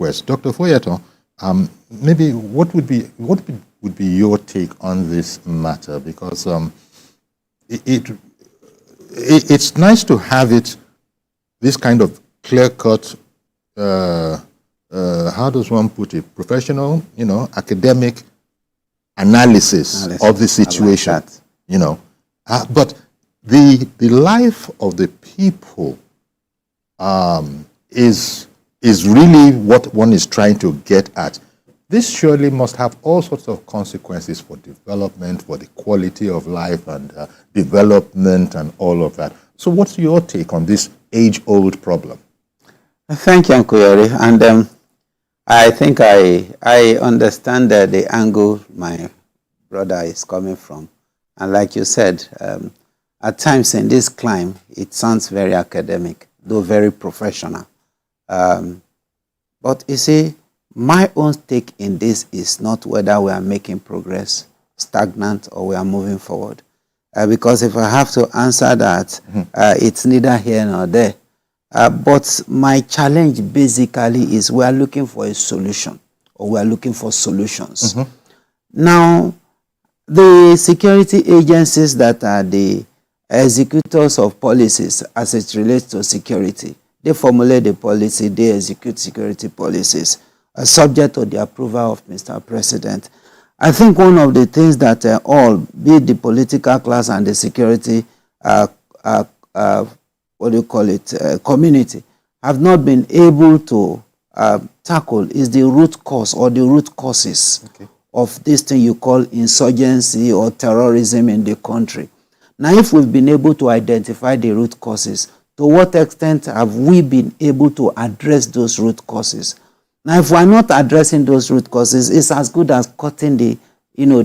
request. Dr. Ofoyetan, maybe what would be your take on this matter? Because it's nice to have this kind of clear-cut, how does one put it, professional, academic analysis of the situation, like but the life of the people is really what one is trying to get at. This surely must have all sorts of consequences for development, for the quality of life and development and all of that. So what's your take on this age-old problem? Thank you, Nkoyori. And I think I understand the angle my brother is coming from. And like you said, at times in this climb, it sounds very academic, though very professional. But you see, my own take in this is not whether we are making progress, stagnant, or we are moving forward. Because if I have to answer that, it's neither here nor there. But my challenge basically is we are looking for a solution, or we are looking for solutions. Now, the security agencies that are the executors of policies as it relates to security, they formulate the policy, they execute security policies, subject to the approval of Mr. President. I think one of the things that all, be it the political class and the security, community, have not been able to tackle is the root cause or the root causes of this thing you call insurgency or terrorism in the country. Now, if we've been able to identify the root causes, to what extent have we been able to address those root causes? Now, if we're not addressing those root causes, it's as good as cutting the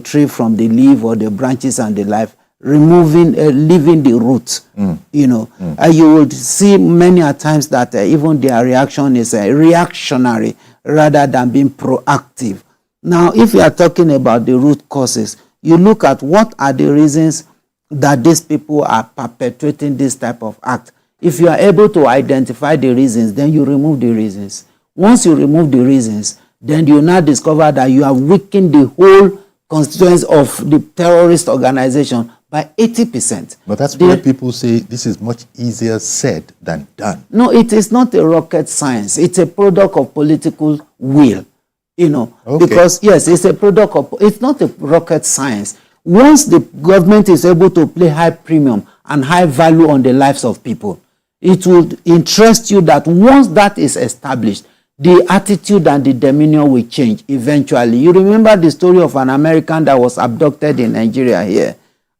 tree from the leaf or the branches and the life, leaving the roots. You would see many a times that even their reaction is reactionary rather than being proactive. Now, if you are talking about the root causes, you look at what are the reasons that these people are perpetrating this type of act. If you are able to identify the reasons, then you remove the reasons. Once you remove the reasons, then you now discover that you have weakened the whole constituents of the terrorist organization by 80%. But that's why people say this is much easier said than done. No, it is not a rocket science. It's a product of political will, because, yes, it's a product of, it's not a rocket science. Once the government is able to play high premium and high value on the lives of people, it will interest you that once that is established, the attitude and the demeanor will change eventually. You remember the story of an American that was abducted in Nigeria here,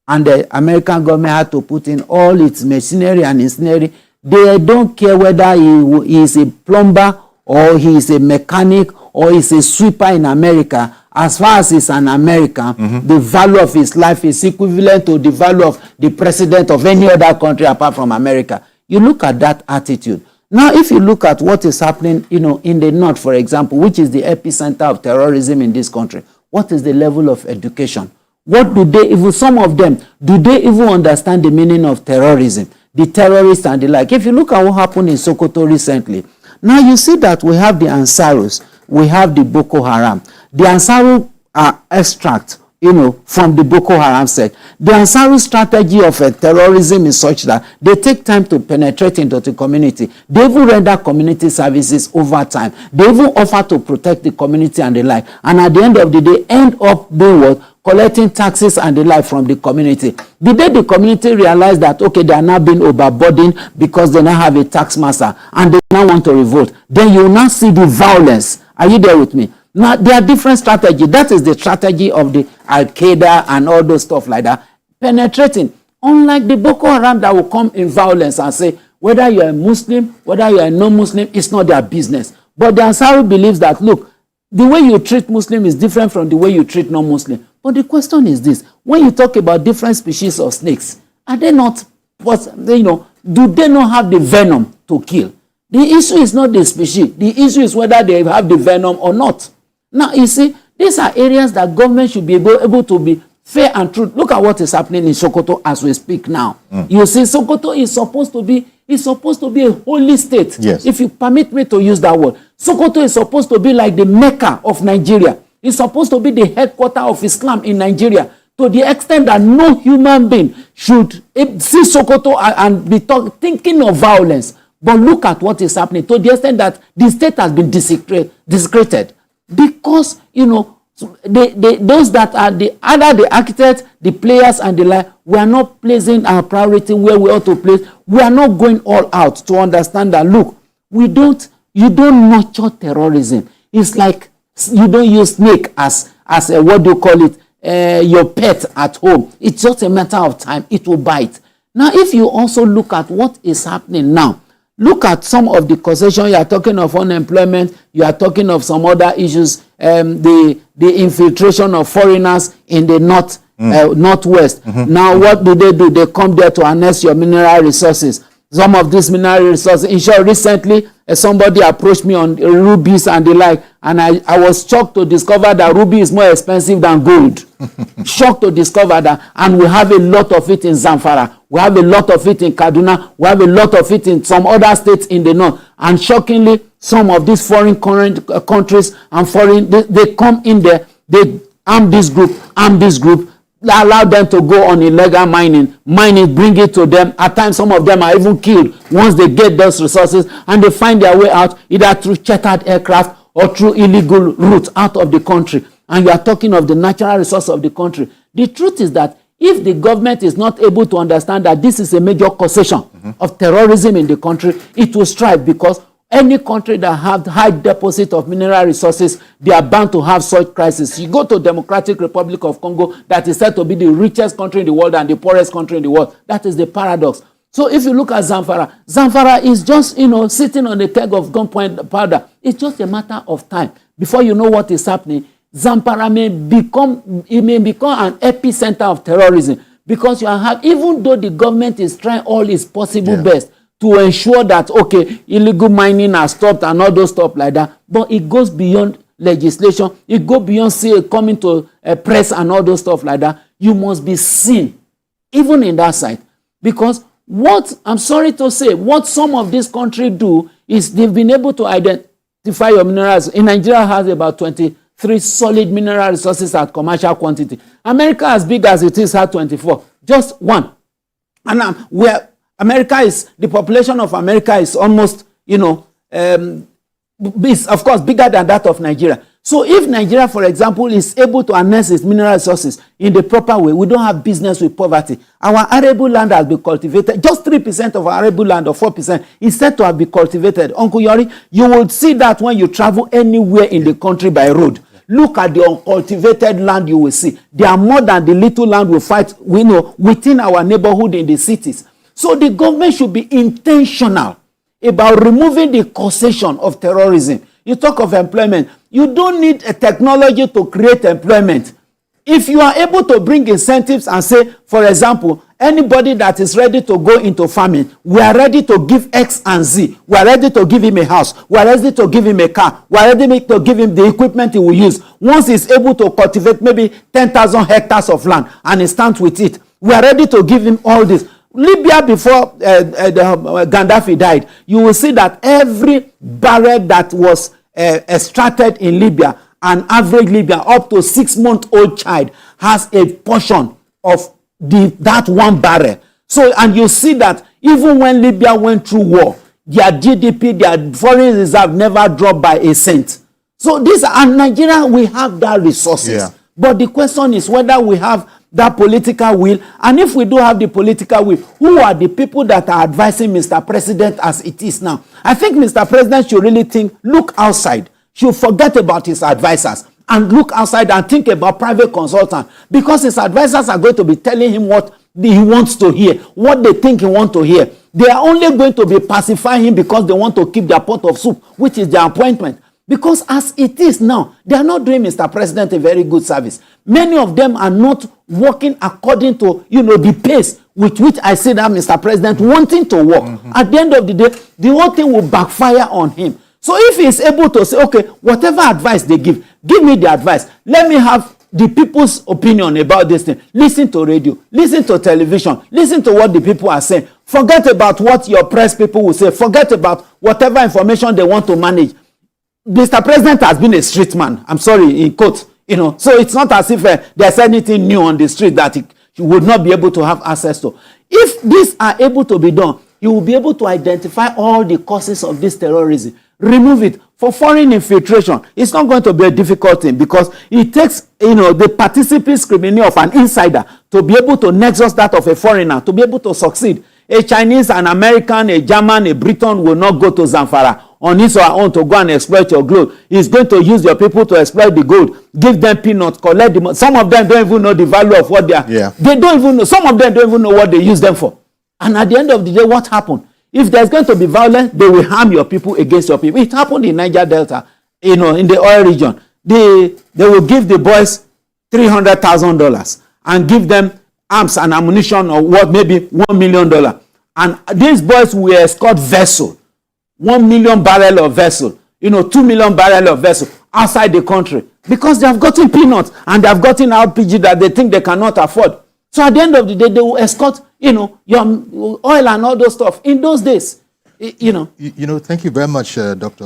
and the American government had to put in all its machinery and engineering. They don't care whether he is a plumber or he is a mechanic or he is a sweeper in America. As far as he's an American, the value of his life is equivalent to the value of the president of any other country apart from America. You look at that attitude. Now, if you look at what is happening, in the north, for example, which is the epicenter of terrorism in this country, what is the level of education? What do they, even some of them, do they even understand the meaning of terrorism? The terrorists and the like. If you look at what happened in Sokoto recently, now you see that we have the Ansarus, we have the Boko Haram. The Ansaru are extract, from the Boko Haram sect. The Ansaru strategy of terrorism is such that they take time to penetrate into the community. They even render community services over time. They even offer to protect the community and the like. And at the end of the day, end up doing what? Collecting taxes and the like from the community. The day the community realize that, okay, they are now being overburdened because they now have a tax master and they now want to revolt, then you will now see the violence. Are you there with me? Now, there are different strategies. That is the strategy of the Al-Qaeda and all those stuff like that. Penetrating. Unlike the Boko Haram that will come in violence and say, whether you are a Muslim, whether you are a non-Muslim, it's not their business. But the Ansari believes that, look, the way you treat Muslim is different from the way you treat non-Muslim. But the question is this. When you talk about different species of snakes, are they not, do they not have the venom to kill? The issue is not the species. The issue is whether they have the venom or not. Now, you see, these are areas that government should be able to be fair and true. Look at what is happening in Sokoto as we speak now. You see, Sokoto is supposed to be is supposed to be a holy state. Yes. If you permit me to use that word. Sokoto is supposed to be like the Mecca of Nigeria. It's supposed to be the headquarters of Islam in Nigeria, to the extent that no human being should see Sokoto and be thinking of violence. But look at what is happening, to the extent that the state has been desecrated. Because, those that are either the architects, the players, and the like, we are not placing our priority where we ought to place. We are not going all out to understand that, look, you don't nurture terrorism. It's like you don't use snake as what do you call it, your pet at home. It's just a matter of time. It will bite. Now, if you also look at what is happening now, look at some of the causations. You are talking of unemployment. You are talking of some other issues. The infiltration of foreigners in the northwest. Mm-hmm. Now, what do? They come there to annex your mineral resources. Some of these mineral resources. In short, recently, somebody approached me on rubies and the like, and I was shocked to discover that ruby is more expensive than gold. Shocked to discover that. And we have a lot of it in Zamfara. We have a lot of it in Kaduna. We have a lot of it in some other states in the north. And shockingly, some of these foreign countries and they come in there, they arm this group, allow them to go on illegal mining, bring it to them. At times, some of them are even killed once they get those resources, and they find their way out either through chartered aircraft or through illegal routes out of the country. And you are talking of the natural resource of the country. The truth is that if the government is not able to understand that this is a major causation of terrorism in the country, it will strive, because any country that have high deposit of mineral resources, they are bound to have such crisis. You go to Democratic Republic of Congo, that is said to be the richest country in the world and the poorest country in the world. That is the paradox. So if you look at Zamfara is just, sitting on a keg of gunpowder. It's just a matter of time before you know what is happening. Zamfara may become an epicenter of terrorism, because even though the government is trying all its possible best to ensure that, okay, illegal mining has stopped and all those stuff like that, but it goes beyond legislation. It goes beyond coming to press and all those stuff like that. You must be seen, even in that side. Because I'm sorry to say, what some of these countries do is they've been able to identify your minerals. In Nigeria has about 23 solid mineral resources at commercial quantity. America, as big as it is, has 24. Just one. And the population of America is almost, is of course bigger than that of Nigeria. So if Nigeria, for example, is able to harness its mineral resources in the proper way, we don't have business with poverty. Our arable land has been cultivated. Just 3% of our arable land, or 4%, is said to have been cultivated. Uncle Yori, you will see that when you travel anywhere in the country by road. Look at the uncultivated land you will see. There are more than the little land we know within our neighborhood in the cities. So the government should be intentional about removing the causation of terrorism. You talk of employment. You don't need a technology to create employment. If you are able to bring incentives and say, for example, anybody that is ready to go into farming, we are ready to give X and Z. We are ready to give him a house. We are ready to give him a car. We are ready to give him the equipment he will use. Once he's able to cultivate maybe 10,000 hectares of land and he stands with it, we are ready to give him all this. Libya, before Gaddafi died, you will see that every barrel that was extracted in Libya, an average Libyan up to 6-month-old child has a portion of that one barrel. So, and you see that even when Libya went through war, their GDP, their foreign reserve never dropped by a cent. So and Nigeria, we have that resources. Yeah. But the question is whether we have that political will, and if we do have the political will, who are the people that are advising Mr. President as it is now? I think Mr. President should really look outside, should forget about his advisors, and look outside and think about private consultants, because his advisors are going to be telling him what he wants to hear, what they think he wants to hear. They are only going to be pacifying him because they want to keep their pot of soup, which is their appointment. Because as it is now, they are not doing Mr. President a very good service. Many of them are not working according to, the pace with which I see that Mr. President wanting to work. Mm-hmm. At the end of the day, the whole thing will backfire on him. So if he is able to say, okay, whatever advice they give me the advice. Let me have the people's opinion about this thing. Listen to radio, listen to television, listen to what the people are saying. Forget about what your press people will say. Forget about whatever information they want to manage. Mr. President has been a street man. I'm sorry, in quotes. So it's not as if there's anything new on the street that he would not be able to have access to. If these are able to be done, you will be able to identify all the causes of this terrorism. Remove it. For foreign infiltration, it's not going to be a difficult thing because it takes, the participant scrutiny of an insider to be able to nexus that of a foreigner, to be able to succeed. A Chinese, an American, a German, a Briton will not go to Zamfara on his or her own to go and exploit your gold. He's going to use your people to exploit the gold, give them peanuts, collect the money. Some of them don't even know the value of what they are. Yeah. They don't even know. Some of them don't even know what they use them for. And at the end of the day, what happened? If there's going to be violence, they will harm your people against your people. It happened in Niger Delta, in the oil region. They will give the boys $300,000 and give them arms and ammunition or what, maybe $1 million. And these boys will escort vessel, 1 million barrel of vessel, 2 million barrel of vessel outside the country because they have gotten peanuts and they have gotten RPG that they think they cannot afford. So at the end of the day, they will escort, your oil and all those stuff in those days, Thank you very much, Dr.